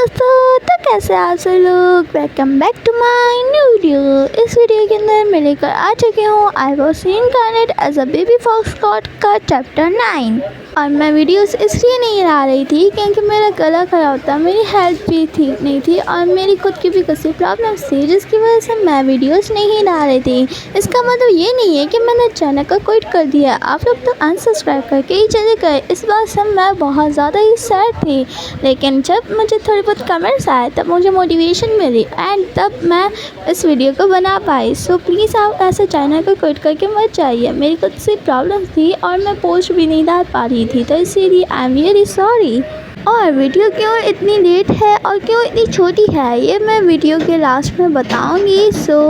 दोस्तों, तो कैसे आप सब लोग। Welcome back to my new video. इस वीडियो के अंदर मैं लेकर आ चुकी हूँ I was reincarnated as a baby foxtrot का चैप्टर 9। और मैं वीडियोस इसलिए नहीं ला रही थी क्योंकि मेरा गला खराब था, मेरी हेल्थ भी ठीक नहीं थी और मेरी खुद की भी कुछ प्रॉब्लम्स थी, जिसकी वजह से मैं वीडियोस नहीं ला रही थी। इसका मतलब ये नहीं है कि मैंने चैनल को क्विट कर दिया। आप लोग तो अनसब्सक्राइब करके ही चले गए। इस बात से मैं बहुत ज़्यादा ही सैड थी, लेकिन जब मुझे थोड़ी बहुत कमेंट्स आए तब मुझे मोटिवेशन मिली एंड तब मैं इस वीडियो को बना पाई। सो प्लीज़ आप ऐसे चैनल को क्विट करके मत जाइए। मेरी कुछ सी प्रॉब्लम थी और मैं पोस्ट भी नहीं डाल पा रही थी, तो इसीलिए आई एम रियली सॉरी। और वीडियो क्यों इतनी लेट है और क्यों इतनी छोटी है ये मैं वीडियो के लास्ट में बताऊंगी। सो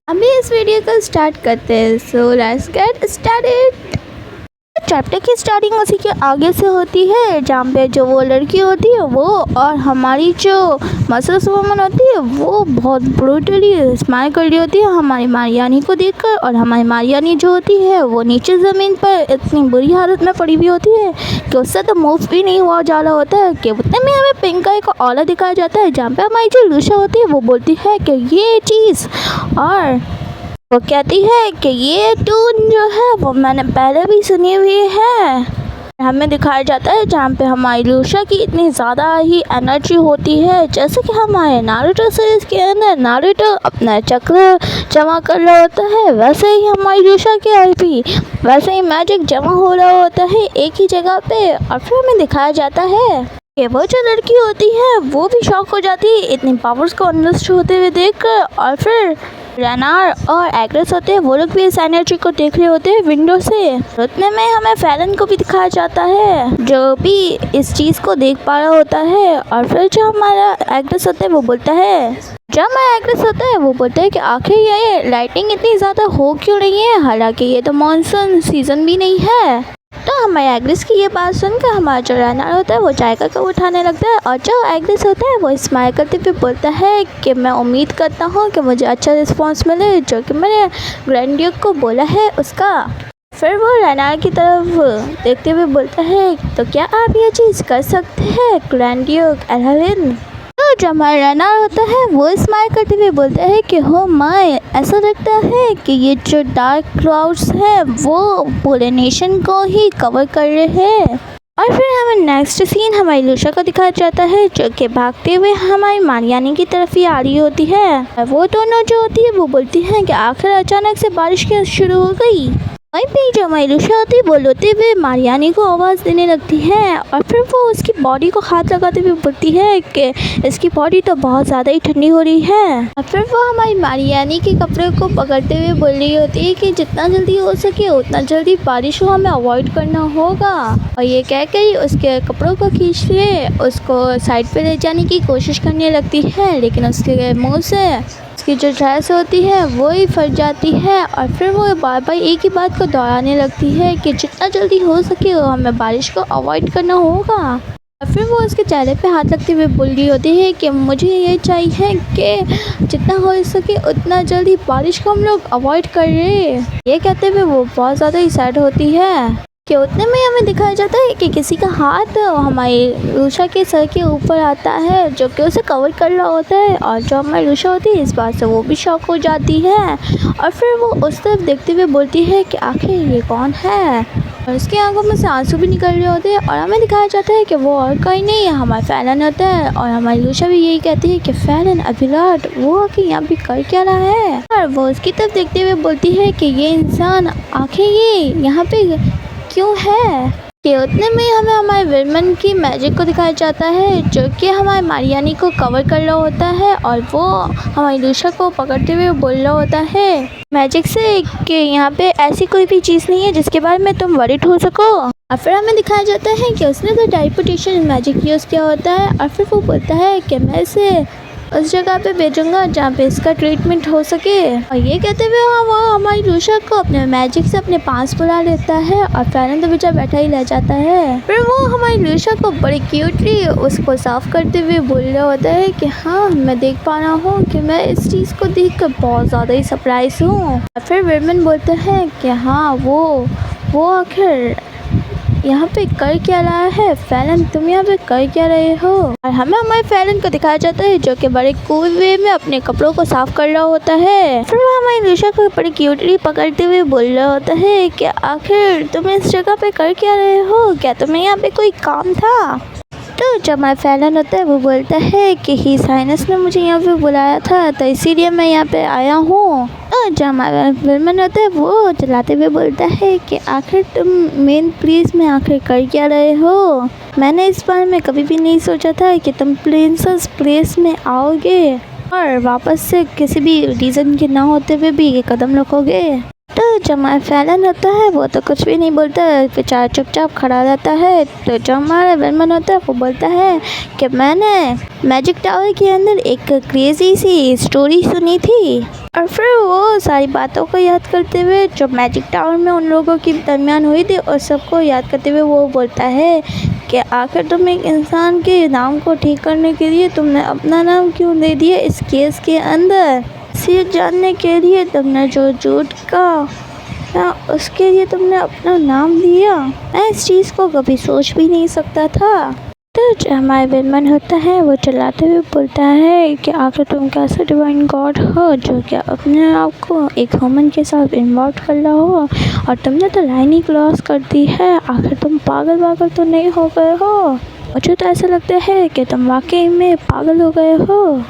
अभी इस वीडियो को स्टार्ट करते हैं। So let's get started. Chapter की स्टार्टिंग उसी के आगे से होती है, जहाँ पे जो वो लड़की होती है वो और हमारी जो मसल्स वुमन होती है वो बहुत ब्रूटली स्माइल कर रही होती है हमारी मारियानी को देखकर। और हमारी मारियानी जो होती है वो नीचे ज़मीन पर इतनी बुरी हालत में पड़ी हुई होती है कि उससे तो मूव भी नहीं हुआ जा रहा होता है कि उतने में हमें पिंक कलर का औला दिखाया जाता है, जहाँ पे हमारी जो लूशा होती है वो बोलती है कि ये चीज़, और वो कहती है कि ये टून जो है वो मैंने पहले भी सुनी हुई है। हमें दिखाया जाता है जहाँ पे हमारी लूशा की इतनी ज़्यादा ही एनर्जी होती है, जैसे कि हमारे नारुतो सीरीज़ के अंदर नारुतो अपना चक्र जमा कर रहा होता है, वैसे ही हमारी लूशा के आई भी वैसे ही मैजिक जमा हो रहा होता है एक ही जगह पे। और फिर हमें दिखाया जाता है कि वो जो लड़की होती है वो भी शॉक हो जाती है इतनी पावर्स को अनलिस्ट होते हुए देखकर। और फिर रेनार और एग्रेस होते हैं, वो लोग भी इस एनर्जी को देख रहे होते हैं विंडो से। उतने में हमें फैलन को भी दिखाया जाता है जो भी इस चीज़ को देख पा रहा होता है। और फिर जो हमारा एग्रेस होता है वो बोलता है कि आखिर ये लाइटिंग इतनी ज़्यादा हो क्यों रही है, हालांकि ये तो मानसून सीजन भी नहीं है। तो हमारे एग्रेस की ये बात सुनकर हमारा जो रेनार होता है वो चाय का कप उठाने लगता है और जो एग्रेस होता है वो स्माइल करते हुए बोलता है कि मैं उम्मीद करता हूँ कि मुझे अच्छा रिस्पांस मिले जो कि मैंने ग्रैंड ड्यूक को बोला है उसका। फिर वो रेनार की तरफ देखते हुए बोलता है तो क्या आप ये चीज़ कर सकते हैं ग्रैंड ड्यूक एल्विन। तो जो हमारा रेनार होता है वो स्माइल करते हुए बोलता है कि हो माय, ऐसा लगता है कि ये जो डार्क क्लाउड्स है वो पूरे नेशन को ही कवर कर रहे हैं। और फिर हमें नेक्स्ट सीन हमारी लूशा को दिखाया जाता है जो कि भागते हुए हमारी मारियानी की तरफ ही आ रही होती है। वो दोनों जो होती है वो बोलती हैं कि आखिर अचानक से बारिश क्यों शुरू हो गई। वहीं पे जो हमारी लूशा होती है वो रोते हुए मारियानी को आवाज़ देने लगती है और फिर वो उसकी बॉडी को हाथ लगाते हुए बोलती है कि इसकी बॉडी तो बहुत ज़्यादा ही ठंडी हो रही है। और फिर वो हमारी मारियानी के कपड़े को पकड़ते हुए बोल रही होती है कि जितना जल्दी हो सके उतना जल्दी बारिश को हमें अवॉइड करना होगा। और ये कहकर उसके कपड़ों को खींच के उसको साइड पर ले जाने की कोशिश करने लगती है, लेकिन उसके मुँह से उसकी जो ड्रेस होती है वो ही फट जाती है। और फिर वो बार बार एक ही बात को दोहराने लगती है कि जितना जल्दी हो सके हमें बारिश को अवॉइड करना होगा। और फिर वो उसके चेहरे पे हाथ रखते हुए बोल रही होती है कि मुझे ये चाहिए कि जितना हो सके उतना जल्दी बारिश को हम लोग अवॉइड कर रहे। ये कहते हुए वो बहुत ज़्यादा ही सैड होती है कि उतने में हमें दिखाया जाता है कि किसी का हाथ हमारी लूशा के सर के ऊपर आता है जो कि उसे कवर कर रहा होता है। और जो हमारी लूशा होती है इस बात से वो भी शॉक हो जाती है और फिर वो उस तरफ देखते हुए बोलती है कि आखिर ये कौन है। और उसकी आंखों में से आंसू भी निकल रहे होते हैं और हमें दिखाया जाता है कि वो और कोई नहीं है, हमारा फैलन होता है। और हमारी लूशा भी यही कहती है कि फैलन अभिलाट वो आखिर यहाँ भी कर क्या रहा है। और वो उसकी तरफ देखते हुए बोलती है कि ये इंसान आखिर ये यहाँ पे क्यों है। कि उतने में हमें हमारे विरमन की मैजिक को दिखाया जाता है जो कि हमारे मारियानी को कवर कर रहा होता है और वो हमारी लूशा को पकड़ते हुए बोल रहा होता है मैजिक से कि यहाँ पे ऐसी कोई भी चीज़ नहीं है जिसके बारे में तुम वरिड हो सको। और फिर हमें दिखाया जाता है कि उसने तो टेलीपोर्टेशन मैजिक यूज़ किया होता है और फिर वो बोलता है कि मैं इसे उस जगह पे भेजूंगा जहाँ पे इसका ट्रीटमेंट हो सके। और ये कहते हुए वो हमारी लूशा को अपने मैजिक से अपने पास बुला लेता है और फैलन तो बेचारा बैठा ही रह जाता है। फिर वो हमारी लूशा को बड़ी क्यूटली उसको साफ करते हुए बोल रहा होता है कि हाँ मैं देख पा रहा हूँ कि मैं इस चीज़ को देख कर बहुत ज़्यादा ही सरप्राइज हूँ। और फिर विरमन बोलते हैं कि हाँ वो आखिर यहाँ पे कर क्या रहा है फैलन, तुम यहाँ पे कर क्या रहे हो। और हमें हमारे फैलन को दिखाया जाता है जो कि बड़े कूल वे में अपने कपड़ों को साफ कर रहा होता है। फिर वो हमारी लूशा को बड़ी क्यूटली पकड़ते हुए बोल रहा होता है कि आखिर तुम इस जगह पे कर क्या रहे हो, क्या तुम्हें यहाँ पे कोई काम था। तो जब हमारा फैलन होता है वो बोलता है कि ही साइनस ने मुझे यहाँ पे बुलाया था तो इसीलिए मैं यहाँ पे आया हूँ। तो जब हमारा विलन होता है वो चलाते हुए बोलता है कि आखिर तुम मेन प्लेस में आखिर कर क्या रहे हो। मैंने इस बारे में कभी भी नहीं सोचा था कि तुम प्रिंसेस प्लेस में आओगे और वापस से किसी भी रीज़न के ना होते हुए भी ये कदम रखोगे। तो जब हमारा फैलन होता है वो तो कुछ भी नहीं बोलता है, बेचारा चुपचाप खड़ा रहता है। तो जो हमारा विलन होता है वो बोलता है कि मैंने मैजिक टावर के अंदर एक क्रेजी सी स्टोरी सुनी थी। और फिर वो सारी बातों को याद करते हुए जो मैजिक टावर में उन लोगों के दरमियान हुई थी और सबको याद करते हुए वो बोलता है कि आखिर तुम एक इंसान के नाम को ठीक करने के लिए तुमने अपना नाम क्यों दे दिया इस केस के अंदर। इसे जानने के लिए तुमने जो झूठ का उसके लिए तुमने अपना नाम दिया। मैं इस चीज़ को कभी सोच भी नहीं सकता था। तो जो हमारे विलन होता है वो चलाते हुए बोलता है कि आखिर तुम कैसे डिवाइन गॉड हो जो कि अपने आप को एक ह्यूमन के साथ इन्वॉल्व कर रहा हो और तुमने तो लाइन ही क्रॉस कर दी है। आखिर तुम पागल तो नहीं हो गए हो। मुझे तो ऐसा लगता है कि तुम वाकई में पागल हो गए हो।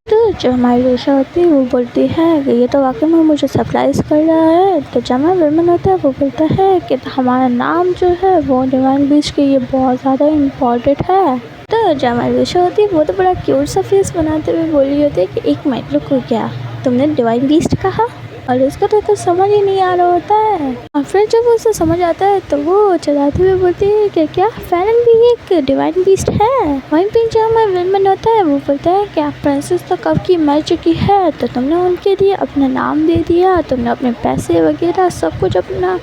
तो जो हमारी लूशा होती है वो बोलती है कि ये तो वाकई में मुझे सरप्राइज़ कर रहा है। तो जब हमारा विलन होता है वो बोलता है कि हमारा नाम जो है वो डिवाइन बीस्ट के लिए बहुत ज़्यादा इम्पोर्टेंट है। तो जो हमारी लूशा होती है वो तो बड़ा क्यूट सा फेस बनाते हुए बोल रही होती है कि एक मिनट रुको, क्या तुमने डिवाइन बीस्ट कहा। और उसको तो कुछ समझ ही नहीं आ रहा होता है। और फिर जब उसे समझ आता है तो वो चलाते हुए बोलती है कि क्या फैलन भी एक डिवाइन बीस्ट है। वहीं पे जो हमारा विलन होता है वो बोलता है कि प्रिंसेस तो कब की मर चुकी है तो तुमने उनके लिए अपना नाम दे दिया, तुमने अपने पैसे वगैरह सब कुछ अपना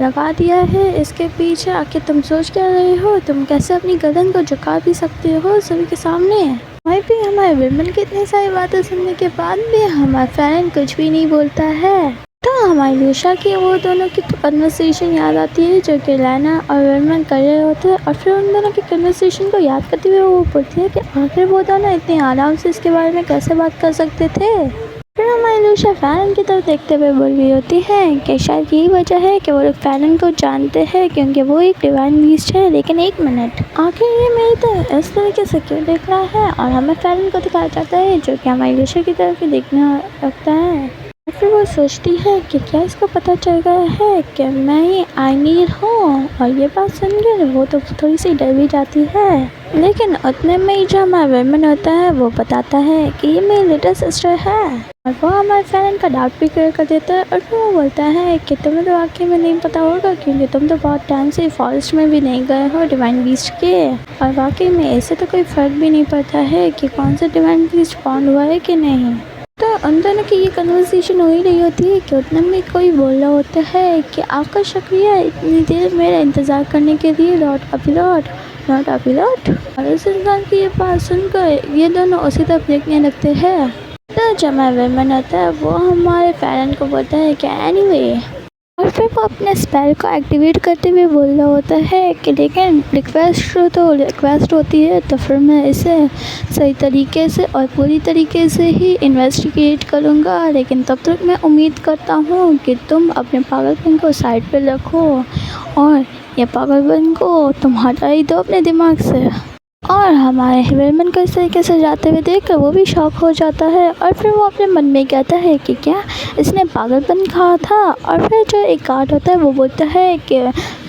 लगा दिया है इसके पीछे। आखिर तुम सोच क्या रहे हो, तुम कैसे अपनी गर्दन को झुका भी सकते हो सभी के सामने। वहीं पे हमारे विलन की इतनी सारी बातें सुनने के बाद भी हमारा फैलन कुछ भी नहीं बोलता है। तो हमारी लूशा की वो दोनों की कन्वर्सेशन याद आती है जो कि लैना और विलन कर रहे होते हैं। और फिर उन दोनों की कन्वर्सेशन को याद करते हुए वो बोलती है कि आखिर वो दोनों इतने आराम से इसके बारे में कैसे बात कर सकते थे। फिर हमारी लूशा फैलन की तरफ देखते हुए बोल रही होती है कि शायद यही वजह है कि वो लोग फैलन को जानते हैं क्योंकि वो एक डिवाइन बीस्ट है। लेकिन एक मिनट, आखिर ये मेरी तरह इस तरीके से क्यों देख रहा है। और हमें फैलन को दिखाया जाता है जो कि हमारी लूशा की तरफ ही देखना लगता है। फिर वो सोचती है कि क्या इसको पता चल गया है कि मैं ही आइनीर हूँ। और ये बात सुनकर वो तो थोड़ी सी डर भी जाती है। लेकिन उतने में ही जो हमारा विलन होता है वो बताता है कि ये मेरी लिटिल सिस्टर है। और वो हमारे फैलन का डाउट भी क्लियर कर देता है। और फिर वो बोलता है कि तुम्हें तो वाकई में नहीं पता होगा क्योंकि तुम तो बहुत टाइम से फॉरेस्ट में भी नहीं गए हो डिवाइन बीस्ट के। और वाकई में ऐसे तो कोई फ़र्क भी नहीं पड़ता है कि कौन सा डिवाइन बीस्ट फाउंड हुआ है कि नहीं। तो उन दोनों की ये कन्वर्सेशन हो ही रही होती है कि उतने में कोई बोल रहा होता है कि आपका शुक्रिया इतनी देर मेरा इंतज़ार करने के लिए लॉर्ड अपीलॉट। और उस इंसान की ये बात सुनकर ये दोनों उसी तरफ देखने लगते हैं। तो जब हमारा विलन होता है वो हमारे फैलन को बोलता है कि एनीवे। और फिर वो अपने स्पेल को एक्टिवेट करते हुए बोल रहा होता है कि लेकिन रिक्वेस्ट होती है तो फिर मैं इसे सही तरीके से और पूरी तरीके से ही इन्वेस्टिगेट करूँगा। लेकिन तब तक मैं उम्मीद करता हूँ कि तुम अपने पागलपन को साइड पे रखो और ये पागलपन को तुम हटा ही दो अपने दिमाग से। और हमारे विलन को इस तरीके से जाते हुए देखकर वो भी शॉक हो जाता है। और फिर वो अपने मन में कहता है कि क्या इसने पागलपन कहा था। और फिर जो एक गार्ड होता है वो बोलता है कि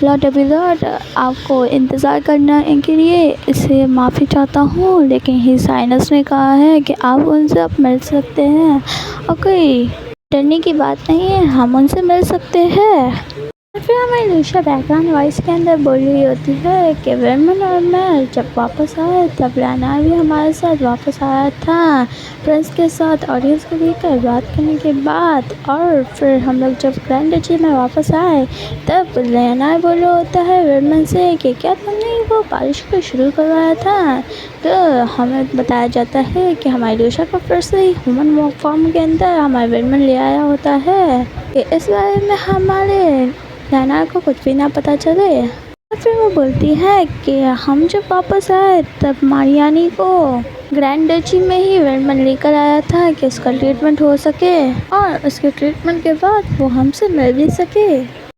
लॉर्ड अपीलॉट आपको इंतज़ार करने के लिए इससे माफ़ी चाहता हूँ, लेकिन ही साइनस ने कहा है कि आप उनसे अब मिल सकते हैं और कोई डरने की बात नहीं है, हम उनसे मिल सकते हैं। फिर हमारी लूशा बैकग्राउंड वॉइस के अंदर बोल रही होती है कि विलन और मैं जब वापस आए तब लैना भी हमारे साथ वापस आया था प्रिंस के साथ ऑडियंस को लेकर बात करने के बाद। और फिर हम लोग जब ग्रैंड डची में वापस आए तब लैना बोल रहा होता है विलन से कि क्या तुमने वो बारिश को शुरू करवाया था। तो हमें बताया जाता है कि हमारी लूशा को फिर से ह्यूमन फॉर्म के अंदर हमारे विलन ले आया होता है कि इस बारे में हमारे लैना को कुछ भी ना पता चले। फिर वो बोलती है कि हम जब वापस आए तब मारियानी को ग्रैंड डची में ही वेलमन लेकर आया था कि उसका ट्रीटमेंट हो सके और उसके ट्रीटमेंट के बाद वो हमसे मिल भी सके।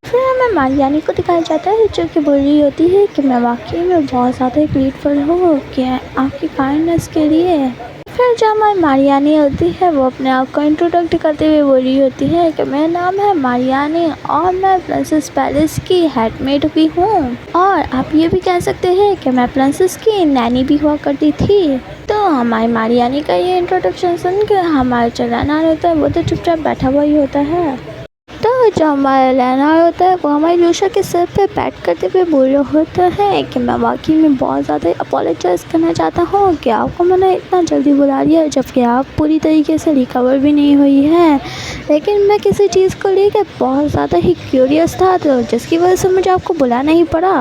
फिर हमें मारियानी को दिखाया जाता है जो कि बोल रही होती है कि मैं वाकई में बहुत ज़्यादा ग्रेटफुल हूँ कि आपकी काइंडनेस के लिए। फिर जब हमारी मारियानी होती है वो अपने आप को इंट्रोडक्ट करते हुए बोल रही होती है कि मेरा नाम है मारियानी और मैं प्रिंसेस पैलेस की हेडमेड भी हूँ और आप ये भी कह सकते हैं कि मैं प्रिंसेस की नैनी भी हुआ करती थी। तो हमारी मारियानी का ये इंट्रोडक्शन सुन के हमारा जो लेनार होता है वो तो चुपचाप बैठा हुआ ही होता है। तो जो हमारा लेनार होता है वो हमारी लूशा के सिर पे पैट करते हुए बोल रहा होता है कि मैं वाकई में बहुत ज़्यादा अपोलोजाइज़ करना चाहता हूँ कि आपको मैंने इतना जल्दी बुला लिया जबकि आप पूरी तरीके से रिकवर भी नहीं हुई है, लेकिन मैं किसी चीज़ को लेकर बहुत ज़्यादा ही क्यूरियस था तो जिसकी वजह से मुझे आपको बुलाना ही पड़ा।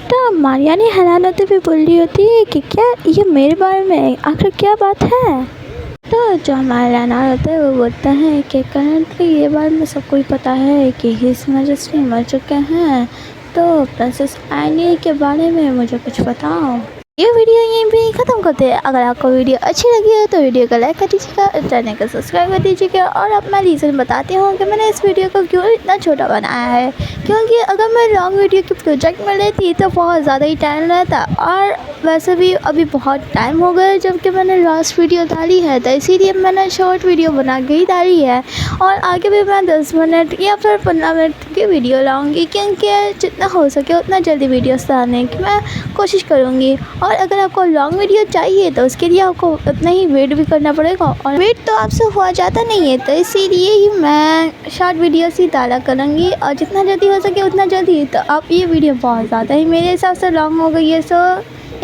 तो मारियानी हैरान होते हुए बोल रही होती है कि क्या ये मेरे बारे में आखिर क्या बात है। तो जो हमारा लेनार होता है वो बोलता है कि करंटली ये बात में सबको ही पता है कि हिज मैजेस्टी मर चुके हैं, तो प्रिंसेस एनी के बारे में मुझे कुछ बताओ। ये वीडियो यहीं पे ख़त्म करते हैं। अगर आपको वीडियो अच्छी लगी हो तो वीडियो को लाइक कर दीजिएगा, चैनल को सब्सक्राइब कर दीजिएगा और अब मैं रीज़न बताती हूँ कि मैंने इस वीडियो को क्यों इतना छोटा बनाया है। क्योंकि अगर मैं लॉन्ग वीडियो की प्रोजेक्ट में लेती तो बहुत ज़्यादा ही टाइम रहता और वैसे भी अभी बहुत टाइम हो गया जबकि मैंने लास्ट वीडियो डाली है, तो इसीलिए मैंने शॉर्ट वीडियो बना के ही डाली है और आगे भी मैं 10 मिनट या फिर 15 मिनट की वीडियो लाऊंगी क्योंकि जितना हो सके उतना जल्दी वीडियोस डालने की मैं कोशिश करूँगी। और अगर आपको लॉन्ग वीडियो चाहिए तो उसके लिए आपको उतना ही वेट भी करना पड़ेगा और वेट तो आपसे हुआ जाता नहीं है, तो इसीलिए ही मैं शॉर्ट वीडियोस ही डाला करूँगी और जितना जल्दी हो सके उतना जल्दी। तो अब ये वीडियो बहुत ज़्यादा ही मेरे हिसाब से लॉन्ग हो गई है, सो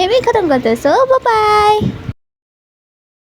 ये भी ख़त्म करते हैं। सो बाय बाय।